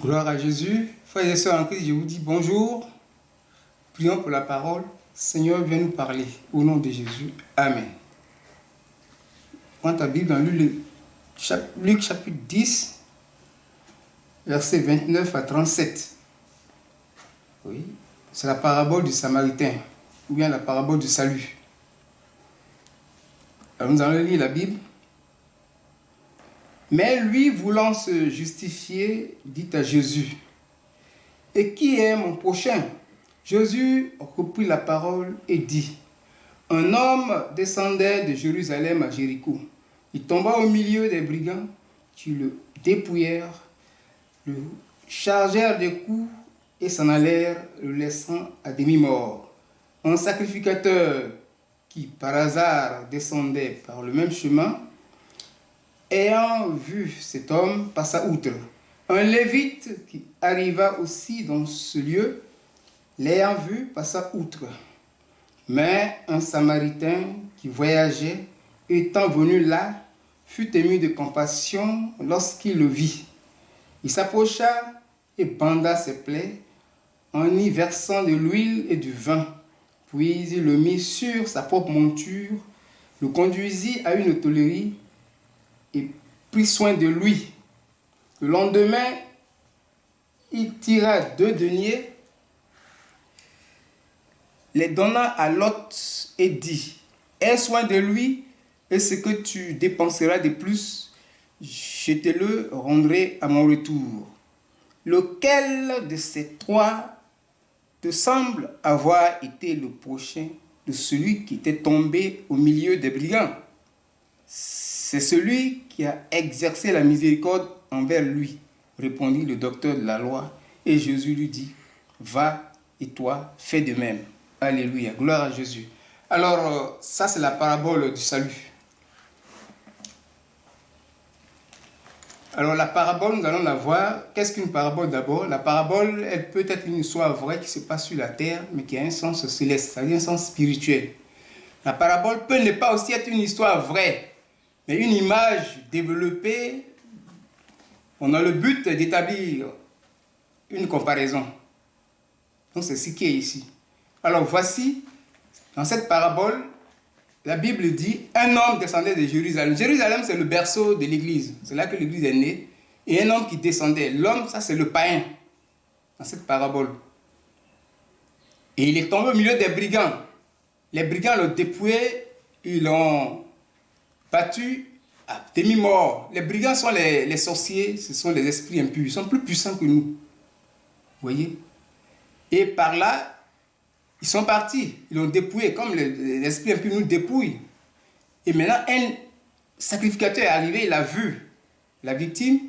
Gloire à Jésus. Frères et sœurs en Christ, je vous dis bonjour. Prions pour la parole. Seigneur, viens nous parler. Au nom de Jésus. Amen. Prends ta Bible dans Luc chapitre 10, versets 29 à 37. Oui, c'est la parabole du Samaritain, ou bien la parabole du salut. Alors nous allons lire la Bible. Mais lui, voulant se justifier, dit à Jésus, « Et qui est mon prochain ?» Jésus reprit la parole et dit, « Un homme descendait de Jérusalem à Jéricho. Il tomba au milieu des brigands qui le dépouillèrent, le chargèrent de coups et s'en allèrent, le laissant à demi-mort. Un sacrificateur qui, par hasard, descendait par le même chemin, ayant vu cet homme, passa outre. Un lévite qui arriva aussi dans ce lieu, l'ayant vu, passa outre. Mais un samaritain qui voyageait, étant venu là, fut ému de compassion lorsqu'il le vit. Il s'approcha et banda ses plaies en y versant de l'huile et du vin. Puis il le mit sur sa propre monture, le conduisit à une hôtellerie et prit soin de lui. Le lendemain, il tira 2 deniers, les donna à l'hôte et dit, « Aie soin de lui, et ce que tu dépenseras de plus, je te le rendrai à mon retour. » Lequel de ces 3 te semble avoir été le prochain de celui qui était tombé au milieu des brigands? C'est celui qui a exercé la miséricorde envers lui, répondit le docteur de la loi. Et Jésus lui dit, va et toi, fais de même. Alléluia, gloire à Jésus. Alors, ça c'est la parabole du salut. Alors la parabole, nous allons la voir. Qu'est-ce qu'une parabole d'abord? La parabole, elle peut être une histoire vraie qui se passe sur la terre, mais qui a un sens céleste, c'est-à-dire un sens spirituel. La parabole peut ne pas aussi être une histoire vraie, mais une image développée. On a le but d'établir une comparaison. Donc c'est ce qui est ici. Alors voici, dans cette parabole, la Bible dit, un homme descendait de Jérusalem. Jérusalem, c'est le berceau de l'église. C'est là que l'église est née. Et un homme qui descendait. L'homme, ça c'est le païen, dans cette parabole. Et il est tombé au milieu des brigands. Les brigands l'ont dépouillé, ils l'ont battu à demi-mort. Les brigands sont les sorciers, ce sont les esprits impurs. Ils sont plus puissants que nous. Vous voyez? Et par là, ils sont partis. Ils l'ont dépouillé, comme les esprits impurs nous dépouillent. Et maintenant, un sacrificateur est arrivé, il a vu la victime,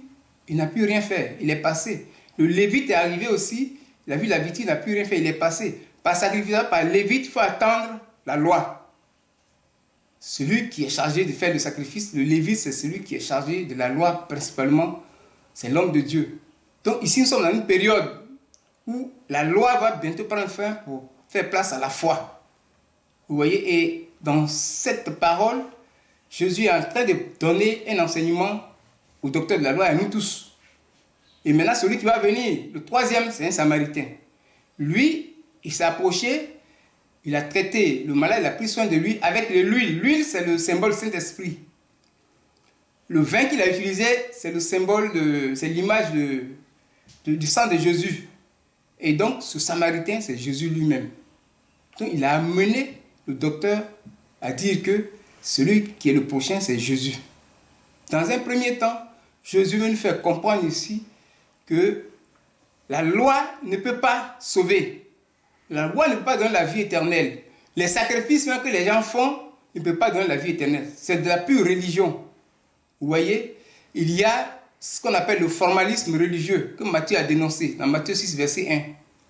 il n'a pu rien faire. Il est passé. Le lévite est arrivé aussi, il a vu la victime, il n'a pu rien faire, il est passé. Par sacrificateur, par lévite, il faut attendre la loi. Celui qui est chargé de faire le sacrifice, le lévite, c'est celui qui est chargé de la loi principalement, c'est l'homme de Dieu. Donc ici, nous sommes dans une période où la loi va bientôt prendre fin pour faire place à la foi. Vous voyez, et dans cette parole, Jésus est en train de donner un enseignement au docteur de la loi et à nous tous. Et maintenant, celui qui va venir, le 3e, c'est un Samaritain. Lui, il s'est approché, il a traité le malade, il a pris soin de lui avec de l'huile. L'huile, c'est le symbole Saint-Esprit. Le vin qu'il a utilisé, c'est le symbole, c'est l'image du sang de Jésus. Et donc, ce Samaritain, c'est Jésus lui-même. Donc, il a amené le docteur à dire que celui qui est le prochain, c'est Jésus. Dans un premier temps, Jésus veut nous faire comprendre ici que la loi ne peut pas sauver. La loi ne peut pas donner la vie éternelle. Les sacrifices même que les gens font ne peuvent pas donner la vie éternelle. C'est de la pure religion. Vous voyez, il y a ce qu'on appelle le formalisme religieux, que Matthieu a dénoncé dans Matthieu 6, verset 1.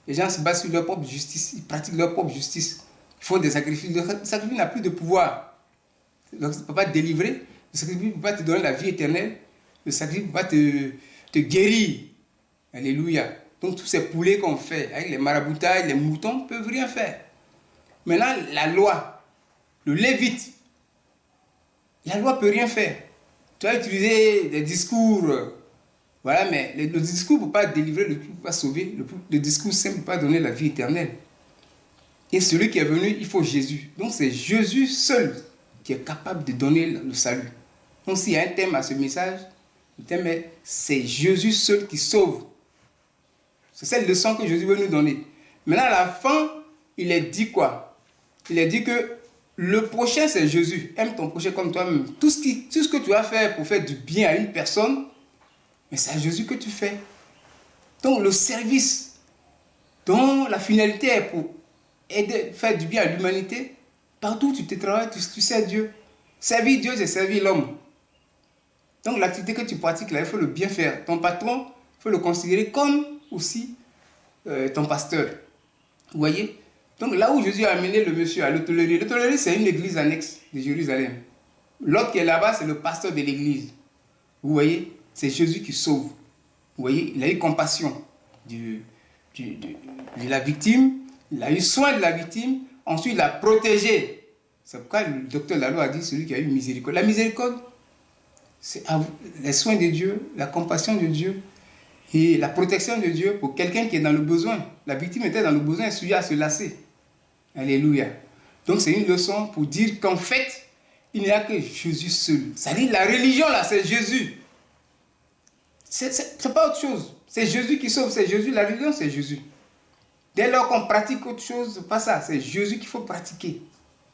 Les gens se basent sur leur propre justice, ils pratiquent leur propre justice. Ils font des sacrifices. Le sacrifice n'a plus de pouvoir. Donc, ça ne peut pas te délivrer. Le sacrifice ne peut pas te donner la vie éternelle. Le sacrifice ne peut pas te guérir. Alléluia. Donc, tous ces poulets qu'on fait avec les maraboutages, les moutons, ne peuvent rien faire. Maintenant, la loi, le lévite, la loi ne peut rien faire. Tu as utilisé des discours Voilà, mais le discours ne peut pas délivrer, le discours ne peut pas sauver, le discours simple ne peut pas donner la vie éternelle. Et celui qui est venu, il faut Jésus. Donc c'est Jésus seul qui est capable de donner le salut. Donc s'il y a un thème à ce message, le thème est c'est Jésus seul qui sauve. C'est cette leçon que Jésus veut nous donner. Maintenant à la fin, il est dit quoi? Il est dit que le prochain c'est Jésus. Aime ton prochain comme toi-même. Tout ce que tu vas faire pour faire du bien à une personne, mais c'est à Jésus que tu fais. Donc le service dont la finalité est pour aider, faire du bien à l'humanité, partout où tu te travailles, tu sers Dieu. Servir Dieu, c'est servir l'homme. Donc l'activité que tu pratiques là, il faut le bien faire. Ton patron, il faut le considérer comme aussi ton pasteur. Vous voyez? Donc là où Jésus a amené le monsieur à l'hôtellerie, l'hôtellerie c'est une église annexe de Jérusalem. L'autre qui est là-bas, c'est le pasteur de l'église. Vous voyez? C'est Jésus qui sauve. Vous voyez? Il a eu compassion de la victime, il a eu soin de la victime, ensuite il a protégé. C'est pourquoi le docteur Lalo a dit celui qui a eu miséricorde. La miséricorde, c'est les soins de Dieu, la compassion de Dieu et la protection de Dieu pour quelqu'un qui est dans le besoin. La victime était dans le besoin et celui à se lasser. Alléluia. Donc c'est une leçon pour dire qu'en fait, il n'y a que Jésus seul. C'est-à-dire la religion là, c'est Jésus. C'est pas autre chose. C'est Jésus qui sauve, c'est Jésus. La religion, c'est Jésus. Dès lors qu'on pratique autre chose, c'est pas ça. C'est Jésus qu'il faut pratiquer.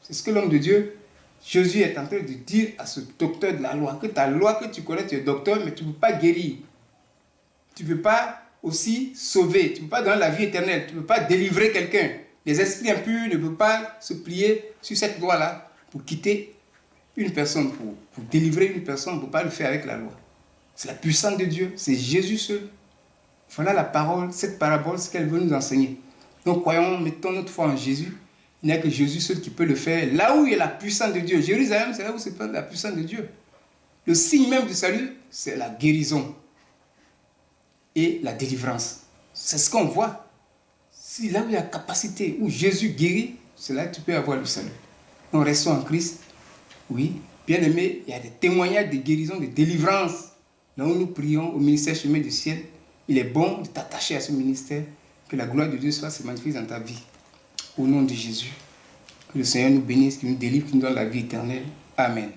C'est ce que l'homme de Dieu, Jésus est en train de dire à ce docteur de la loi, que ta loi que tu connais, tu es docteur, mais tu ne peux pas guérir. Tu ne peux pas aussi sauver. Tu ne peux pas donner la vie éternelle. Tu ne peux pas délivrer quelqu'un. Les esprits impurs ne peuvent pas se plier sur cette loi-là pour quitter une personne, pour délivrer une personne. On ne peut pas le faire avec la loi. C'est la puissance de Dieu. C'est Jésus seul. Voilà la parole, cette parabole, ce qu'elle veut nous enseigner. Donc croyons, mettons notre foi en Jésus. Il n'y a que Jésus seul qui peut le faire. Là où il y a la puissance de Dieu. Jérusalem, c'est là où se passe la puissance de Dieu. Le signe même du salut, c'est la guérison et la délivrance. C'est ce qu'on voit. Si là où il y a la capacité, où Jésus guérit, c'est là que tu peux avoir le salut. Donc restons en Christ. Oui, bien aimé, il y a des témoignages de guérison, de délivrance. Là où nous prions au ministère Chemin du Ciel, il est bon de t'attacher à ce ministère, que la gloire de Dieu soit se manifeste dans ta vie. Au nom de Jésus, que le Seigneur nous bénisse, qu'il nous délivre, qu'il nous donne la vie éternelle. Amen.